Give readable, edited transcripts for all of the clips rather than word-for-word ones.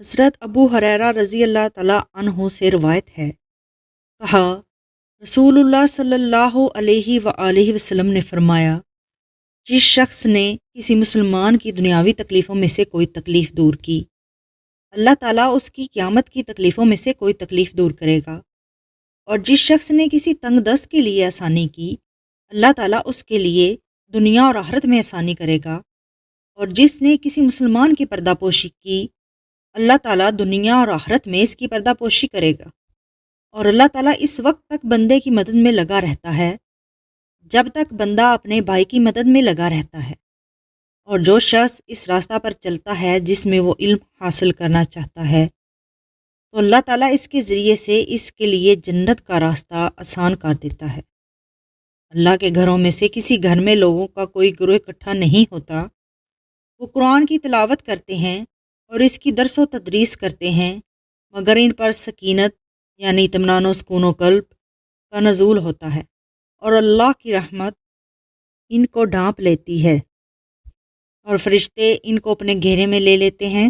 حضرت ابو ہریرہ رضی اللہ تعالیٰ عنہ سے روایت ہے، کہا رسول اللہ صلی اللہ علیہ وآلہ وسلم نے فرمایا، جس شخص نے کسی مسلمان کی دنیاوی تکلیفوں میں سے کوئی تکلیف دور کی، اللہ تعالیٰ اس کی قیامت کی تکلیفوں میں سے کوئی تکلیف دور کرے گا، اور جس شخص نے کسی تنگ دست کے لیے آسانی کی، اللہ تعالیٰ اس کے لیے دنیا اور آخرت میں آسانی کرے گا، اور جس نے کسی مسلمان کی پردہ پوشی کی، اللہ تعالیٰ دنیا اور آخرت میں اس کی پردہ پوشی کرے گا، اور اللہ تعالیٰ اس وقت تک بندے کی مدد میں لگا رہتا ہے جب تک بندہ اپنے بھائی کی مدد میں لگا رہتا ہے، اور جو شخص اس راستہ پر چلتا ہے جس میں وہ علم حاصل کرنا چاہتا ہے تو اللہ تعالیٰ اس کے ذریعے سے اس کے لیے جنت کا راستہ آسان کر دیتا ہے۔ اللہ کے گھروں میں سے کسی گھر میں لوگوں کا کوئی گروہ اکٹھا نہیں ہوتا، وہ قرآن کی تلاوت کرتے ہیں اور اس کی درس و تدریس کرتے ہیں، مگر ان پر سکینت یعنی اطمینان و سکون و قلب کا نزول ہوتا ہے، اور اللہ کی رحمت ان کو ڈھانپ لیتی ہے، اور فرشتے ان کو اپنے گھیرے میں لے لیتے ہیں،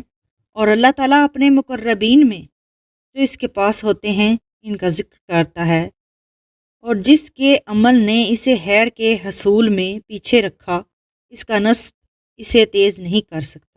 اور اللہ تعالیٰ اپنے مقربین میں جو اس کے پاس ہوتے ہیں ان کا ذکر کرتا ہے، اور جس کے عمل نے اسے خیر کے حصول میں پیچھے رکھا، اس کا نصب اسے تیز نہیں کر سکتا۔